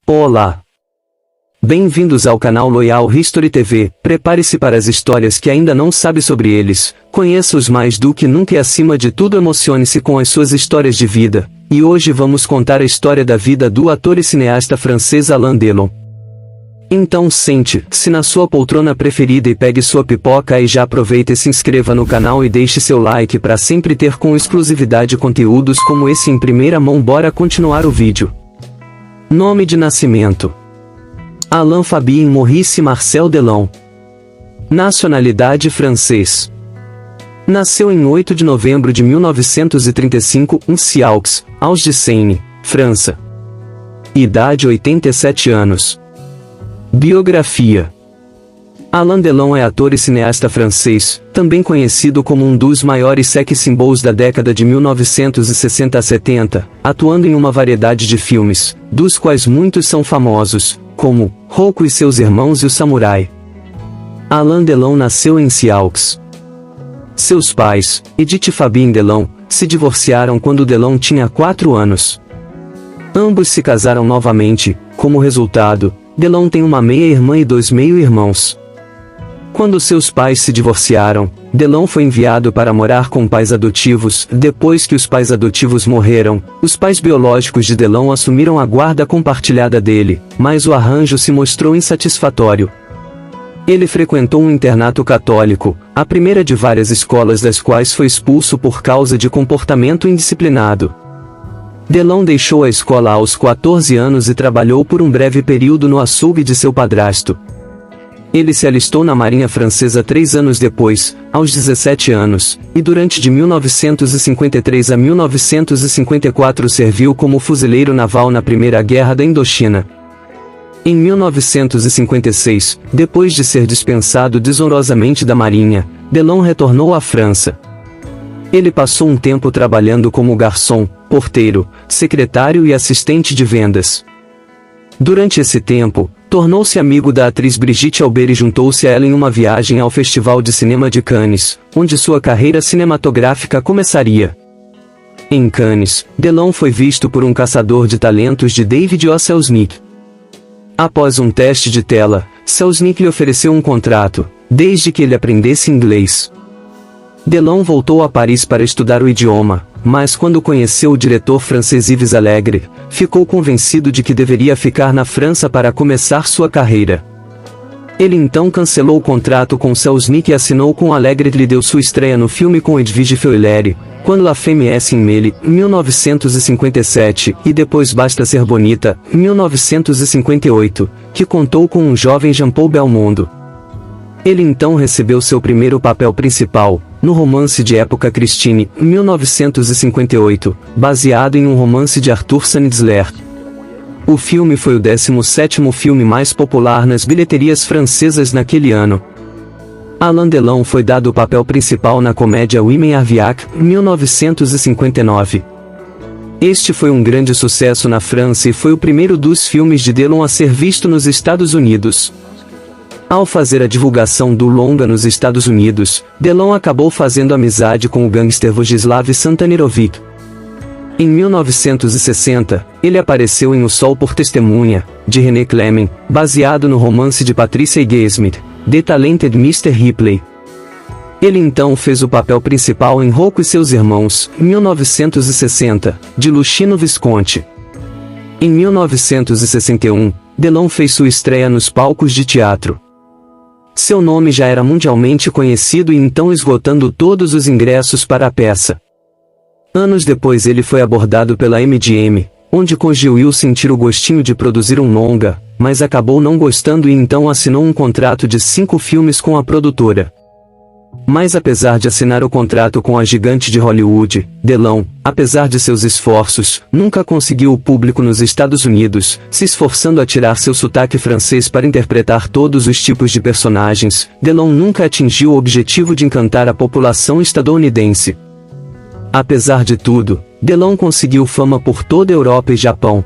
Olá! Bem-vindos ao canal Loyal History TV. Prepare-se para as histórias que ainda não sabe sobre eles, conheça-os mais do que nunca e acima de tudo emocione-se com as suas histórias de vida. E hoje vamos contar a história da vida do ator e cineasta francês Alain Delon. Então sente-se na sua poltrona preferida e pegue sua pipoca e já aproveita e se inscreva no canal e deixe seu like para sempre ter com exclusividade conteúdos como esse em primeira mão. Bora continuar o vídeo. Nome de nascimento: Alain Fabien Maurice Marcel Delon. Nacionalidade: francês. Nasceu em 8 de novembro de 1935 em Siaux, Hauts-de-Seine, França. Idade: 87 anos. Biografia: Alain Delon é ator e cineasta francês, também conhecido como um dos maiores sex symbols da década de 1960 a 70, atuando em uma variedade de filmes, dos quais muitos são famosos, como Rocco e seus irmãos e o Samurai. Alain Delon nasceu em Siaux. Seus pais, Edith e Fabien Delon, se divorciaram quando Delon tinha 4 anos. Ambos se casaram novamente. Como resultado, Delon tem uma meia-irmã e 2 meio-irmãos. Quando seus pais se divorciaram, Delon foi enviado para morar com pais adotivos. Depois que os pais adotivos morreram, os pais biológicos de Delon assumiram a guarda compartilhada dele, mas o arranjo se mostrou insatisfatório. Ele frequentou um internato católico, a primeira de várias escolas das quais foi expulso por causa de comportamento indisciplinado. Delon deixou a escola aos 14 anos e trabalhou por um breve período no açougue de seu padrasto. Ele se alistou na Marinha Francesa 3 anos depois, aos 17 anos, e durante de 1953 a 1954 serviu como fuzileiro naval na Primeira Guerra da Indochina. Em 1956, depois de ser dispensado desonrosamente da Marinha, Delon retornou à França. Ele passou um tempo trabalhando como garçom, porteiro, secretário e assistente de vendas. Durante esse tempo, tornou-se amigo da atriz Brigitte Albert e juntou-se a ela em uma viagem ao Festival de Cinema de Cannes, onde sua carreira cinematográfica começaria. Em Cannes, Delon foi visto por um caçador de talentos de David O. Selznick. Após um teste de tela, Selznick lhe ofereceu um contrato, desde que ele aprendesse inglês. Delon voltou a Paris para estudar o idioma, mas quando conheceu o diretor francês Yves Allègre, ficou convencido de que deveria ficar na França para começar sua carreira. Ele então cancelou o contrato com Selznick e assinou com Allègre. Lhe deu sua estreia no filme com Edwige Feuillère, Quando la femme est sin mêle, 1957, e depois Basta Ser Bonita, 1958, que contou com um jovem Jean-Paul Belmondo. Ele então recebeu seu primeiro papel principal, no romance de época Christine, 1958, baseado em um romance de Arthur Sanitzler. O filme foi o 17º filme mais popular nas bilheterias francesas naquele ano. Alain Delon foi dado o papel principal na comédia Women Are Viac, 1959. Este foi um grande sucesso na França e foi o primeiro dos filmes de Delon a ser visto nos Estados Unidos. Ao fazer a divulgação do longa nos Estados Unidos, Delon acabou fazendo amizade com o gangster Vojislav Santanirovic. Em 1960, ele apareceu em O Sol por Testemunha, de René Clément, baseado no romance de Patricia Highsmith, The Talented Mr. Ripley. Ele então fez o papel principal em Rocco e seus irmãos, 1960, de Luchino Visconti. Em 1961, Delon fez sua estreia nos palcos de teatro. Seu nome já era mundialmente conhecido e então esgotando todos os ingressos para a peça. Anos depois ele foi abordado pela MGM, onde conseguiu sentir o gostinho de produzir um longa, mas acabou não gostando e então assinou um contrato de 5 filmes com a produtora. Mas apesar de assinar o contrato com a gigante de Hollywood, Delon, apesar de seus esforços, nunca conseguiu o público nos Estados Unidos, se esforçando a tirar seu sotaque francês para interpretar todos os tipos de personagens. Delon nunca atingiu o objetivo de encantar a população estadunidense. Apesar de tudo, Delon conseguiu fama por toda a Europa e Japão.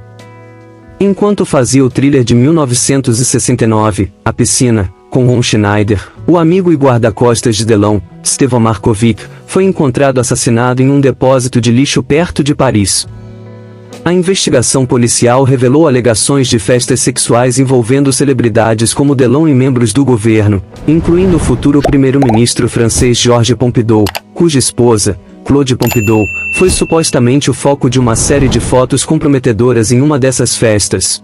Enquanto fazia o thriller de 1969, A Piscina, com Ron Schneider, o amigo e guarda-costas de Delon, Stevan Markovic, foi encontrado assassinado em um depósito de lixo perto de Paris. A investigação policial revelou alegações de festas sexuais envolvendo celebridades como Delon e membros do governo, incluindo o futuro primeiro-ministro francês Georges Pompidou, cuja esposa, Claude Pompidou, foi supostamente o foco de uma série de fotos comprometedoras em uma dessas festas.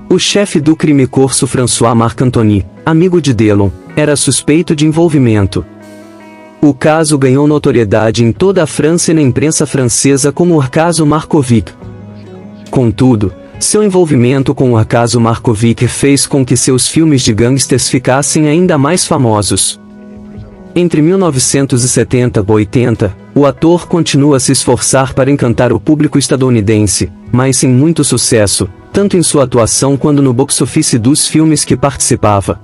O chefe do crime corso François Marc-Antony, amigo de Delon, era suspeito de envolvimento. O caso ganhou notoriedade em toda a França e na imprensa francesa como o caso Markovic. Contudo, seu envolvimento com o caso Markovic fez com que seus filmes de gangsters ficassem ainda mais famosos. Entre 1970 e 80, o ator continua a se esforçar para encantar o público estadunidense, mas sem muito sucesso, tanto em sua atuação quanto no box office dos filmes que participava.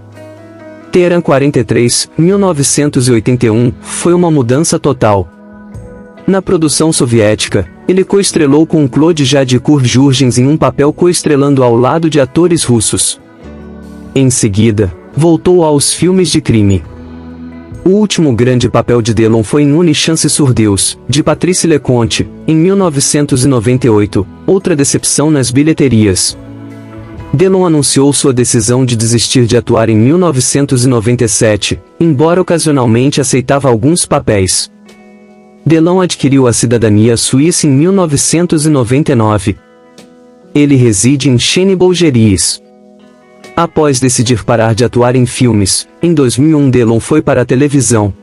Teherã 43, 1981, foi uma mudança total. Na produção soviética, ele coestrelou com Claude Jadikour-Jurgens em um papel coestrelando ao lado de atores russos. Em seguida, voltou aos filmes de crime. O último grande papel de Delon foi em Une Chance sur Deux, de Patrice Leconte, em 1998, outra decepção nas bilheterias. Delon anunciou sua decisão de desistir de atuar em 1997, embora ocasionalmente aceitava alguns papéis. Delon adquiriu a cidadania suíça em 1999. Ele reside em Chêne-Bourgeries. Após decidir parar de atuar em filmes, em 2001 Delon foi para a televisão.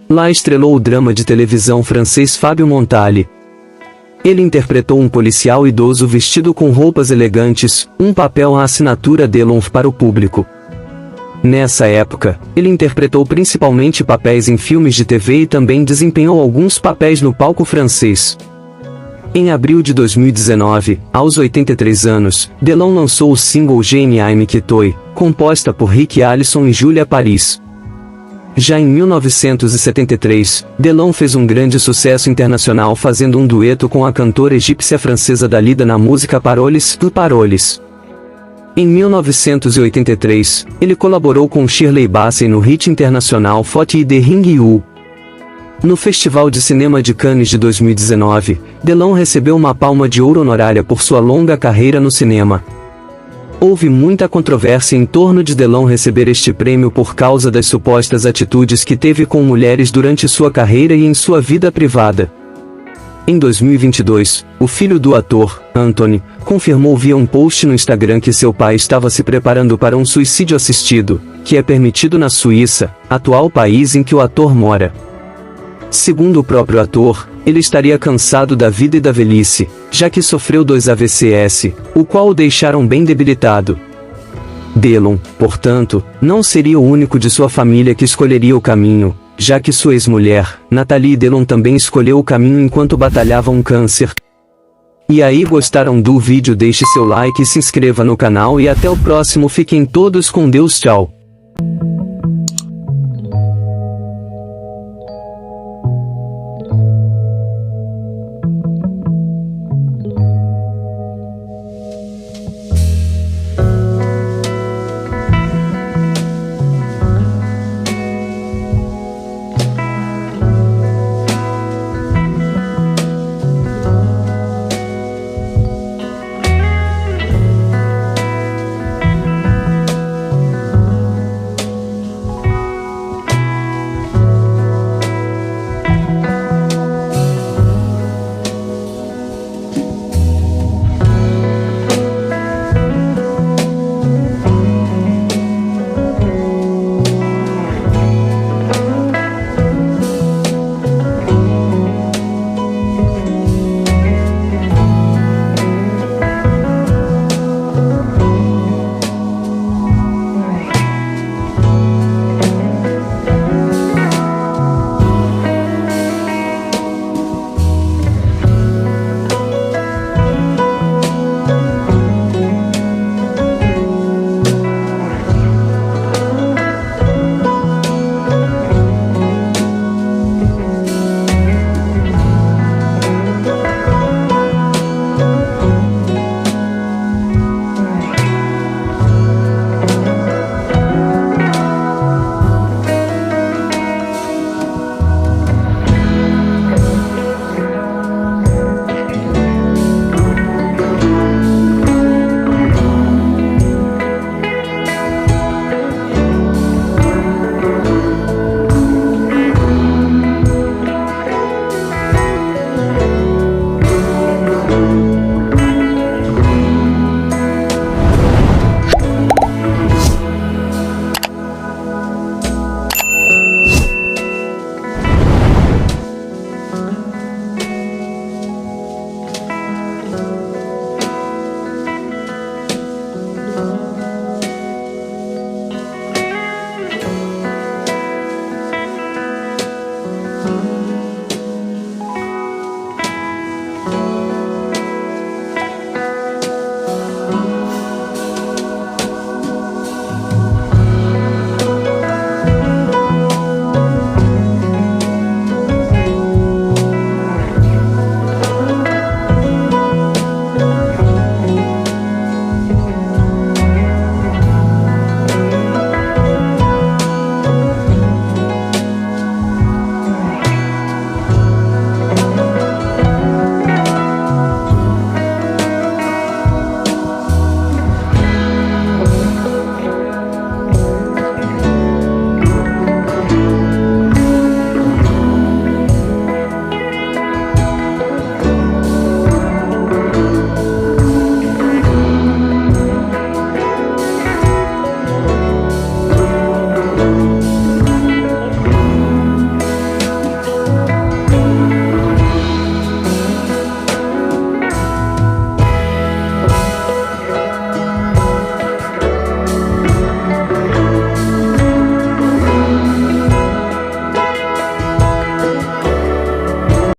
Lá estrelou o drama de televisão francês Fábio Montale. Ele interpretou um policial idoso vestido com roupas elegantes, um papel à assinatura Delon para o público. Nessa época, ele interpretou principalmente papéis em filmes de TV e também desempenhou alguns papéis no palco francês. Em abril de 2019, aos 83 anos, Delon lançou o single GNA Me Quitoi, composta por Rick Alisson e Julia Paris. Já em 1973, Delon fez um grande sucesso internacional fazendo um dueto com a cantora egípcia francesa Dalida na música Paroles do Paroles. Em 1983, ele colaborou com Shirley Bassey no hit internacional Faute de Ring-You. No Festival de Cinema de Cannes de 2019, Delon recebeu uma Palma de Ouro honorária por sua longa carreira no cinema. Houve muita controvérsia em torno de Delon receber este prêmio por causa das supostas atitudes que teve com mulheres durante sua carreira e em sua vida privada. Em 2022, o filho do ator, Anthony, confirmou via um post no Instagram que seu pai estava se preparando para um suicídio assistido, que é permitido na Suíça, atual país em que o ator mora. Segundo o próprio ator, ele estaria cansado da vida e da velhice, já que sofreu 2 AVCs, o qual o deixaram bem debilitado. Delon, portanto, não seria o único de sua família que escolheria o caminho, já que sua ex-mulher, Nathalie Delon, também escolheu o caminho enquanto batalhava um câncer. E aí, gostaram do vídeo? Deixe seu like e se inscreva no canal e até o próximo. Fiquem todos com Deus, tchau.